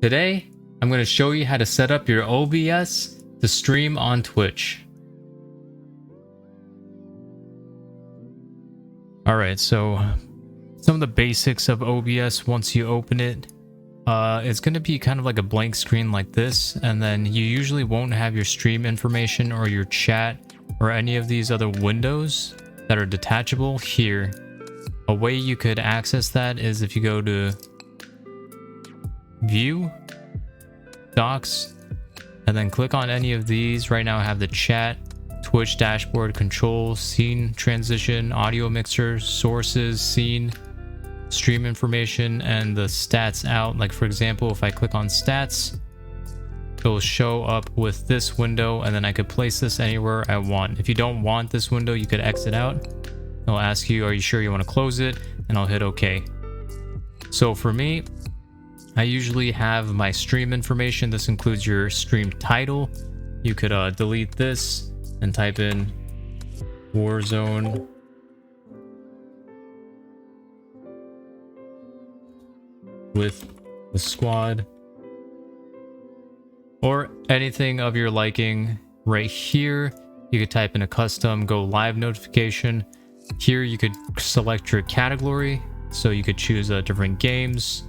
Today, I'm going to show you how to set up your OBS to stream on Twitch. Alright, so some of the basics of OBS once you open it. It's going to be kind of like a blank screen like this, and then you usually won't have your stream information or your chat or any of these other windows that are detachable here. A way you could access that is if you go to View, Docs, and then click on any of these. Right now I have the chat, Twitch dashboard, control, scene transition, audio mixer, sources, scene, stream information, and the stats out. Like for example, if I click on stats, it'll show up with this window, and then I could place this anywhere I want. If you don't want this window, you could exit out. It'll ask you, are you sure you want to close it? And I'll hit OK. So for me, I usually have my stream information. This includes your stream title. You could delete this and type in Warzone with the squad, or anything of your liking. Right here, you could type in a custom go live notification. Here you could select your category, so you could choose different games,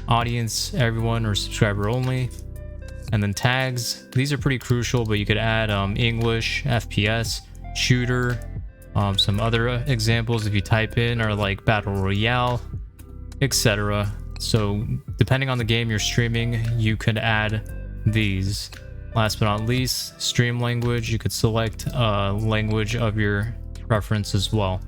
audience, everyone, or subscriber only. And then tags, these are pretty crucial, but you could add English, FPS, shooter. Some other examples if you type in are like battle royale, etc. So depending on the game you're streaming, you could add these. Last but not least, stream language. You could select language of your preference as well.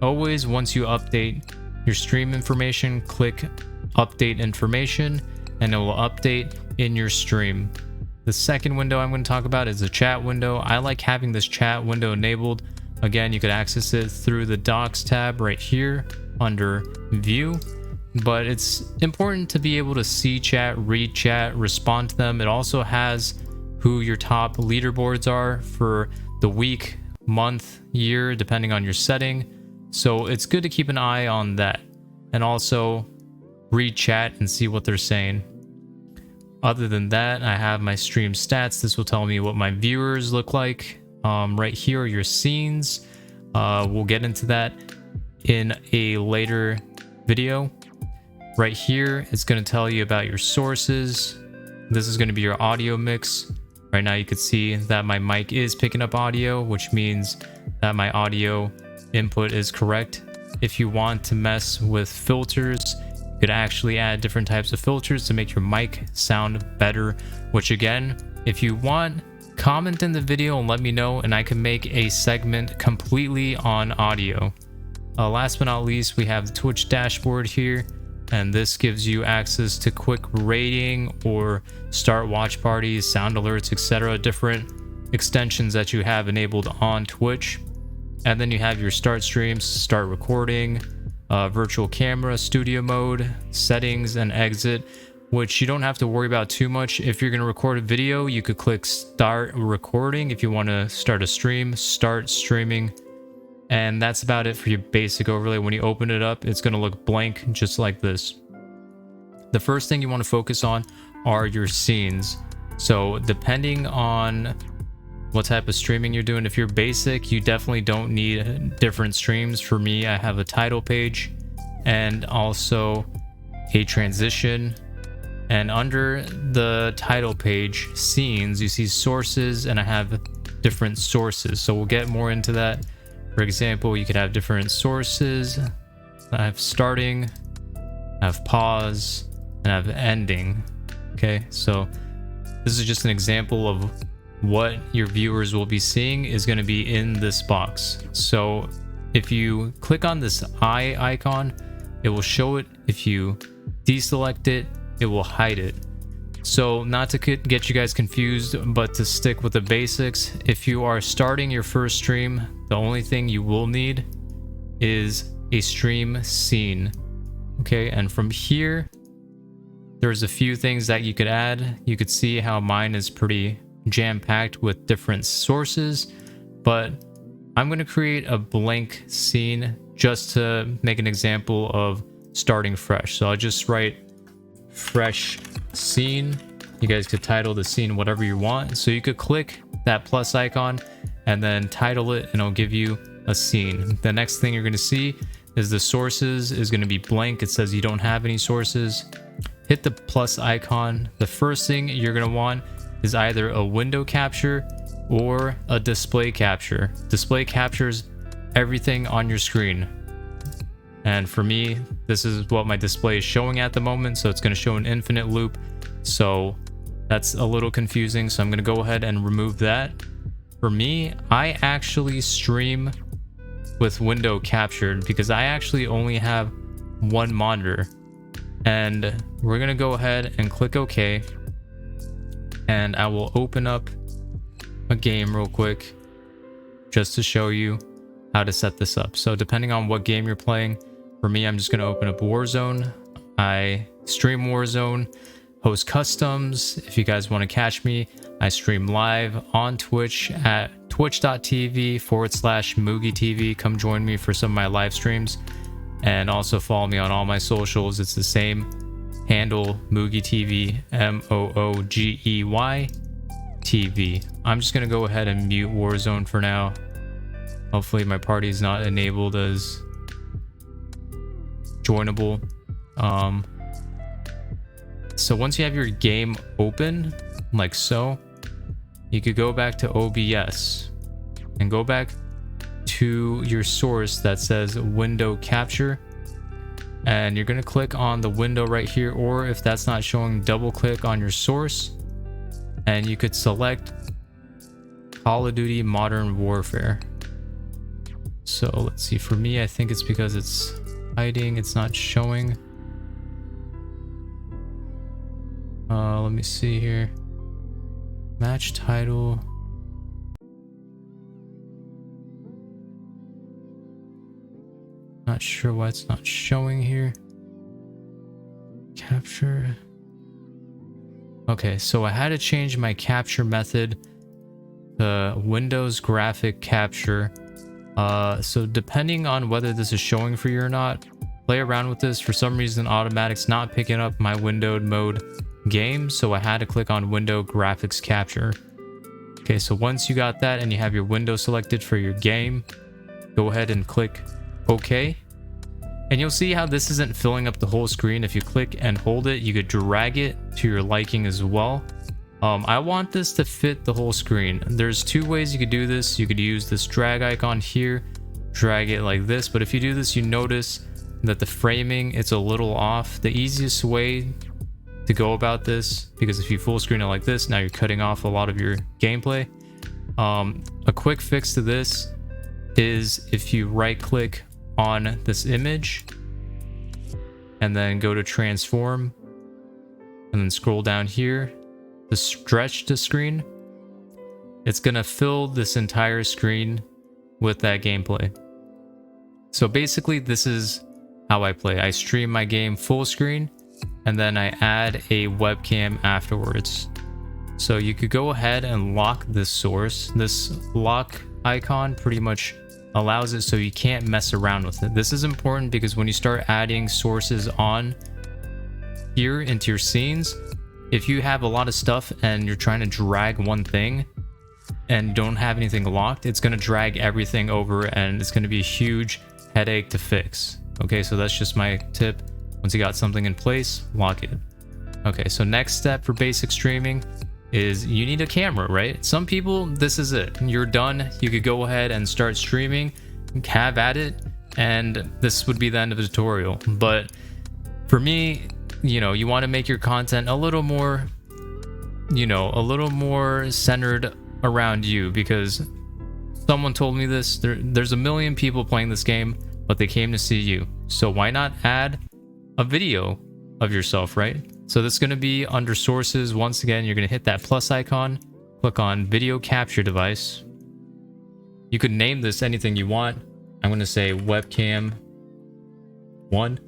Always, once you update your stream information, click update information, and it will update in your stream. The second window I'm going to talk about is the chat window. I like having this chat window enabled. Again, you could access it through the Docs tab right here under View, but it's important to be able to see chat, read chat, respond to them. It also has who your top leaderboards are for the week, month, year, depending on your setting. So it's good to keep an eye on that, and also read chat and see what they're saying. Other than that, I have my stream stats. This will tell me what my viewers look like. Right here are your scenes. We'll get into that in a later video. Right here, it's going to tell you about your sources. This is going to be your audio mix. Right now you can see that my mic is picking up audio, which means that my audio input is correct. If you want to mess with filters, you could actually add different types of filters to make your mic sound better, which again, if you want, comment in the video and let me know, and I can make a segment completely on audio. Last but not least, we have the Twitch dashboard here, and this gives you access to quick rating or start watch parties, sound alerts, etc. Different extensions that you have enabled on Twitch. And then you have your start streams, start recording, virtual camera, studio mode, settings, and exit, which you don't have to worry about too much. If you're going to record a video, you could click start recording. If you want to start a stream, start streaming. And that's about it for your basic overlay. When you open it up, it's going to look blank, just like this. The first thing you want to focus on are your scenes. So depending on what type of streaming you're doing, if you're basic, you definitely don't need different streams. For me, I have a title page and also a transition. And under the title page, scenes, you see sources, and I have different sources. So we'll get more into that. For example, you could have different sources. I have starting, I have pause, and I have ending. Okay, so this is just an example of what your viewers will be seeing is going to be in this box. So if you click on this eye icon, it will show it. If you deselect it, it will hide it. So not to get you guys confused, but to stick with the basics, if you are starting your first stream, the only thing you will need is a stream scene. Okay, and from here, there's a few things that you could add. You could see how mine is pretty jam-packed with different sources, but I'm going to create a blank scene just to make an example of starting fresh. So I'll just write fresh scene. You guys could title the scene whatever you want. So you could click that plus icon and then title it, and it'll give you a scene. The next thing you're going to see is the sources is going to be blank. It says you don't have any sources. Hit the plus icon. The first thing you're going to want is either a window capture or a display capture. Display captures everything on your screen. And for me, this is what my display is showing at the moment. So it's going to show an infinite loop. So that's a little confusing. So I'm going to go ahead and remove that. For me, I actually stream with window captured because I actually only have one monitor. And we're going to go ahead and click OK. And I will open up a game real quick just to show you how to set this up. So depending on what game you're playing, for me, I'm just going to open up Warzone. I stream Warzone, host customs. If you guys want to catch me, I stream live on Twitch at twitch.tv/MoogieTV. Come join me for some of my live streams. And also follow me on all my socials. It's the same handle, MoogieTV, MOOGEY TV. I'm just going to go ahead and mute Warzone for now. Hopefully my party is not enabled as joinable. So once you have your game open, like so, you could go back to OBS and go back to your source that says window capture, and you're going to click on the window right here, or if that's not showing, double click on your source and you could select Call of Duty Modern Warfare. So let's see, for me, I think it's because it's hiding, it's not showing. Let me see here. Match title. Not sure why it's not showing here. Capture. Okay, so I had to change my capture method to Windows Graphic Capture. So depending on whether this is showing for you or not, play around with this. For some reason, automatic's not picking up my windowed mode game, so I had to click on Window Graphics Capture. Okay, so once you got that and you have your window selected for your game, go ahead and click OK. And you'll see how this isn't filling up the whole screen. If you click and hold it, you could drag it to your liking as well. I want this to fit the whole screen. There's two ways you could do this. You could use this drag icon here, drag it like this, but if you do this, you notice that the framing, it's a little off. The easiest way to go about this, because if you full screen it like this, now you're cutting off a lot of your gameplay. A quick fix to this is if you right click on this image and then go to transform and then scroll down here to stretch the screen, it's gonna fill this entire screen with that gameplay. So basically this is how I play. I stream my game full screen and then I add a webcam afterwards. So you could go ahead and lock this source. This lock icon pretty much allows it so you can't mess around with it. This is important because when you start adding sources on here into your scenes, if you have a lot of stuff and you're trying to drag one thing and don't have anything locked, it's going to drag everything over and it's going to be a huge headache to fix. Okay, so that's just my tip. Once you got something in place, lock it. Okay, so next step for basic streaming is you need a camera, right? Some people, this is it. You're done. You could go ahead and start streaming, have at it, and this would be the end of the tutorial. But for me, you know, you want to make your content a little more, you know, a little more centered around you, because someone told me this, there's a million people playing this game, but they came to see you. So why not add a video of yourself, right? So that's going to be under sources. Once again, you're going to hit that plus icon, click on video capture device. You could name this anything you want. I'm going to say webcam 1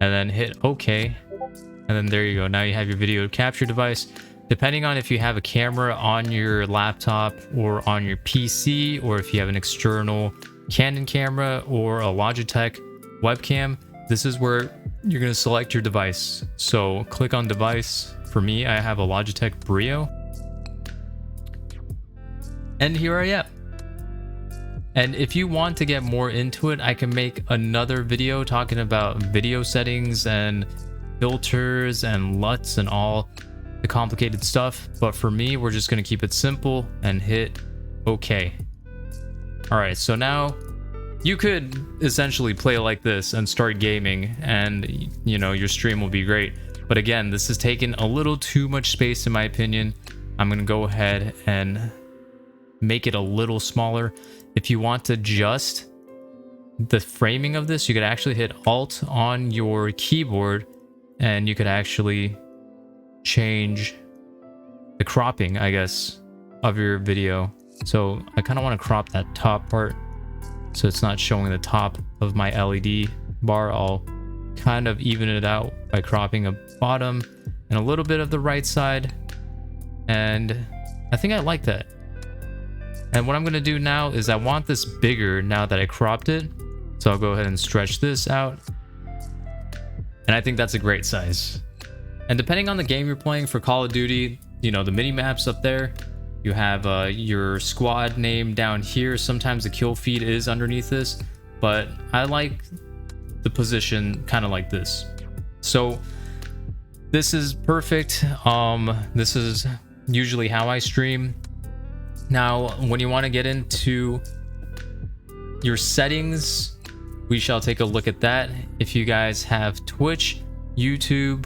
and then hit OK. And then there you go. Now you have your video capture device. Depending on if you have a camera on your laptop or on your PC, or if you have an external Canon camera or a Logitech webcam, this is where you're going to select your device. So click on device. For me, I have a Logitech Brio. And here I am. And if you want to get more into it, I can make another video talking about video settings and filters and LUTs and all the complicated stuff. But for me, we're just going to keep it simple and hit OK. All right, so now you could essentially play like this and start gaming, and you know, your stream will be great. But again, this is taking a little too much space in my opinion. I'm going to go ahead and make it a little smaller. If you want to adjust the framing of this, you could actually hit Alt on your keyboard and you could actually change the cropping, I guess, of your video. So I kind of want to crop that top part so it's not showing the top of my LED bar. I'll kind of even it out by cropping a bottom and a little bit of the right side. And I think I like that. And what I'm going to do now is I want this bigger now that I cropped it. So I'll go ahead and stretch this out. And I think that's a great size. And depending on the game you're playing, for Call of Duty, you know, the mini maps up there, you have your squad name down here. Sometimes the kill feed is underneath this, but I like the position kind of like this. So this is perfect. This is usually how I stream. Now, when you want to get into your settings, we shall take a look at that. If you guys have Twitch, YouTube,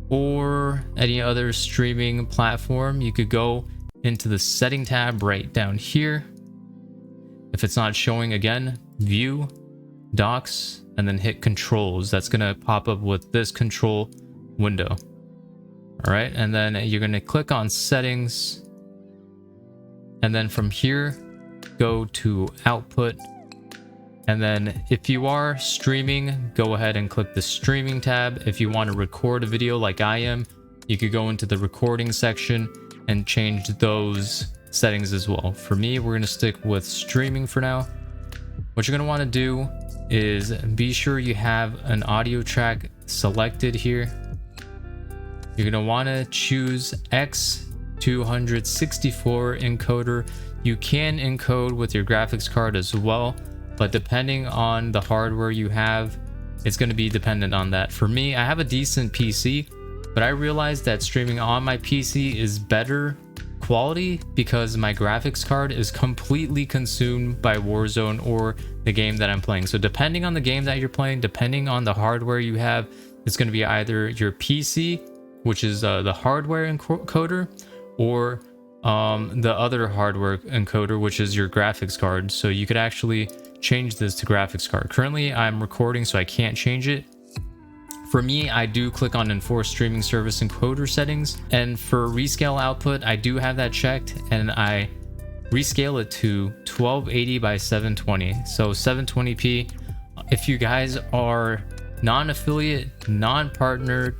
or any other streaming platform, you could go into the setting tab right down here. If it's not showing, again, view, docs, and then hit controls. That's going to pop up with this control window. All right, and then you're going to click on settings. And then from here, go to output. And then if you are streaming, go ahead and click the streaming tab. If you want to record a video like I am, you could go into the recording section and change those settings as well. For me, we're going to stick with streaming for now. What you're going to want to do is be sure you have an audio track selected here. You're going to want to choose X264 encoder. You can encode with your graphics card as well, but depending on the hardware you have, it's going to be dependent on that. For me, I have a decent PC, but I realized that streaming on my PC is better quality because my graphics card is completely consumed by Warzone or the game that I'm playing. So depending on the game that you're playing, depending on the hardware you have, it's going to be either your PC, which is the hardware encoder, or the other hardware encoder, which is your graphics card. So you could actually change this to graphics card. Currently I'm recording, so I can't change it. For me, I do click on enforce streaming service encoder settings, and for rescale output, I do have that checked, and I rescale it to 1280 by 720. So 720p. If you guys are non-affiliate, non-partnered,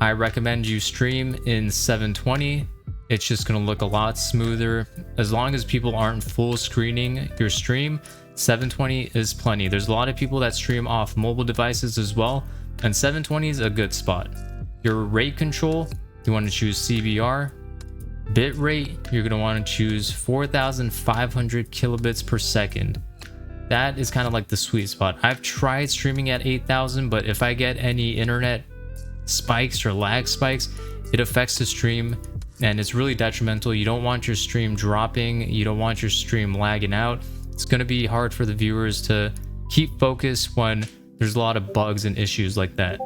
I recommend you stream in 720. It's just going to look a lot smoother. As long as people aren't full screening your stream, 720 is plenty. There's a lot of people that stream off mobile devices as well, and 720 is a good spot. Your rate control, you want to choose CBR. Bit rate, you're going to want to choose 4,500 kilobits per second. That is kind of like the sweet spot. I've tried streaming at 8,000, but if I get any internet spikes or lag spikes, it affects the stream and it's really detrimental. You don't want your stream dropping. You don't want your stream lagging out. It's going to be hard for the viewers to keep focus when there's a lot of bugs and issues like that.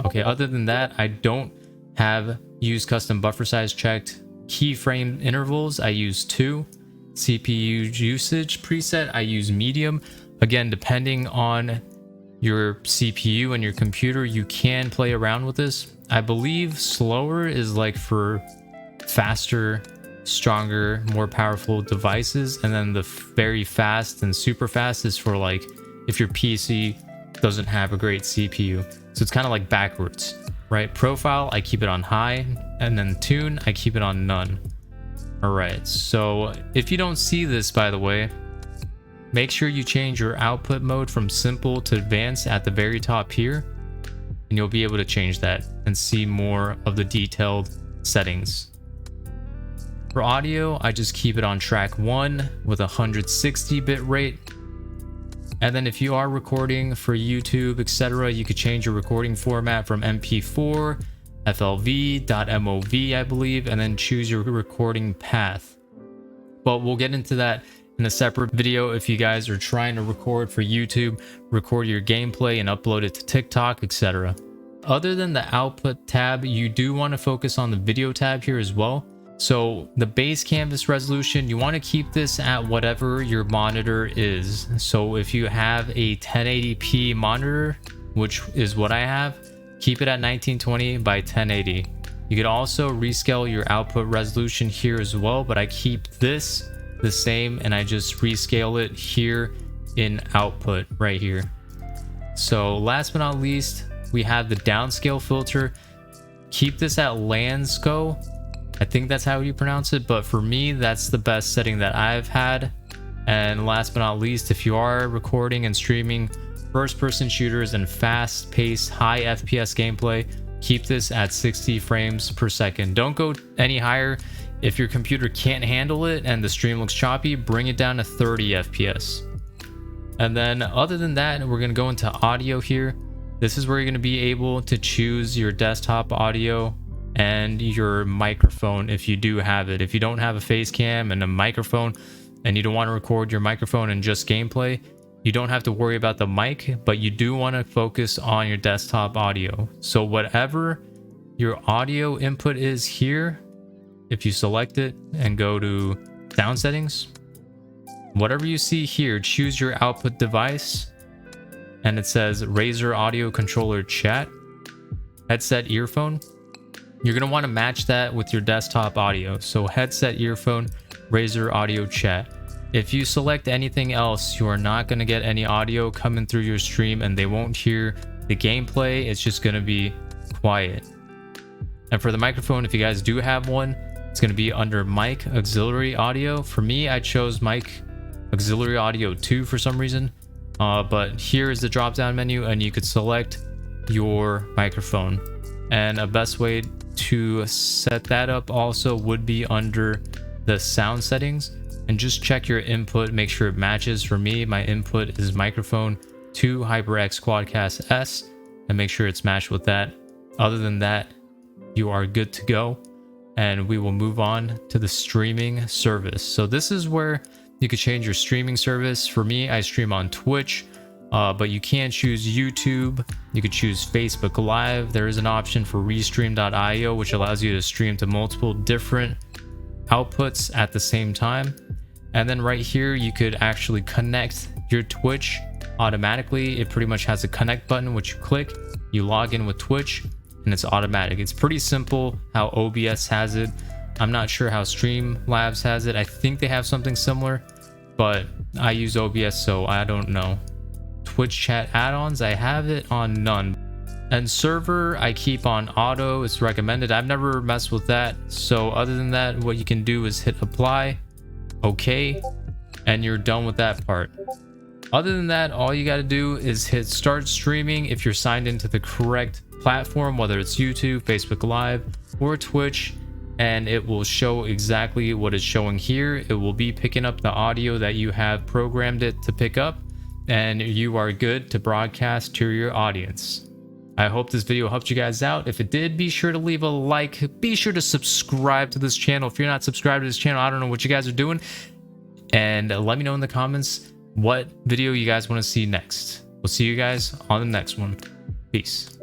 Okay, other than that, I don't have use custom buffer size checked. Keyframe intervals, I use 2. CPU usage preset, I use medium. Again, depending on your CPU and your computer, you can play around with this. I believe slower is like for faster, stronger, more powerful devices, and then the very fast and super fast is for like if your PC doesn't have a great CPU. So it's kind of like backwards, right? Profile, I keep it on high, and then tune, I keep it on none. All right, so if you don't see this, by the way, make sure you change your output mode from simple to advanced at the very top here. and you'll be able to change that and see more of the detailed settings. For audio, I just keep it on track 1 with 160 bit rate. And then if you are recording for YouTube, etc., you could change your recording format from MP4, FLV, .mov, I believe, and then choose your recording path. But we'll get into that in a separate video. If you guys are trying to record for YouTube, record your gameplay and upload it to TikTok, etc. Other than the output tab, you do want to focus on the video tab here as well. So the base canvas resolution, you want to keep this at whatever your monitor is. So if you have a 1080p monitor, which is what I have, keep it at 1920 by 1080. You could also rescale your output resolution here as well, but I keep this the same and I just rescale it here in output right here. So last but not least, we have the downscale filter. Keep this at Landsco. I think that's how you pronounce it, but for me, that's the best setting that I've had. And last but not least, if you are recording and streaming first-person shooters and fast-paced, high FPS gameplay, keep this at 60 frames per second. Don't go any higher. If your computer can't handle it and the stream looks choppy, bring it down to 30 FPS. And then other than that, we're going to go into audio here. This is where you're going to be able to choose your desktop audio and your microphone if you do have it. If you don't have a face cam and a microphone and you don't want to record your microphone and just gameplay, you don't have to worry about the mic, but you do want to focus on your desktop audio. So whatever your audio input is here, if you select it and go to sound settings, whatever you see here, choose your output device, and it says Razer Audio Controller Chat Headset Earphone. You're going to want to match that with your desktop audio. So headset earphone, Razer Audio Chat. If you select anything else, you are not going to get any audio coming through your stream and they won't hear the gameplay. It's just going to be quiet. And for the microphone, if you guys do have one, it's going to be under mic auxiliary audio. For me, I chose mic auxiliary audio 2 for some reason. But here is the drop down menu and you could select your microphone. And a best way to set that up also would be under the sound settings, and just check your input, make sure it matches. For me, my input is microphone 2 HyperX Quadcast S, and make sure it's matched with that. Other than that, you are good to go, and we will move on to the streaming service. So this is where you could change your streaming service. For me, I stream on Twitch. But you can choose YouTube. You could choose Facebook Live. There is an option for Restream.io, which allows you to stream to multiple different outputs at the same time. And then right here, you could actually connect your Twitch automatically. It pretty much has a connect button, which you click, you log in with Twitch, and it's automatic. It's pretty simple how OBS has it. I'm not sure how Streamlabs has it. I think they have something similar, but I use OBS, so I don't know. Twitch chat add-ons, I have it on none. And server, I keep on auto. It's recommended. I've never messed with that. So other than that, what you can do is hit apply, okay, and you're done with that part. Other than that, all you got to do is hit start streaming if you're signed into the correct platform, whether it's YouTube, Facebook Live, or Twitch, and it will show exactly what is showing here. It will be picking up the audio that you have programmed it to pick up, and you are good to broadcast to your audience. I hope this video helped you guys out. If it did, be sure to leave a like. Be sure to subscribe to this channel. If you're not subscribed to this channel, I don't know what you guys are doing. And let me know in the comments what video you guys want to see next. We'll see you guys on the next one. Peace.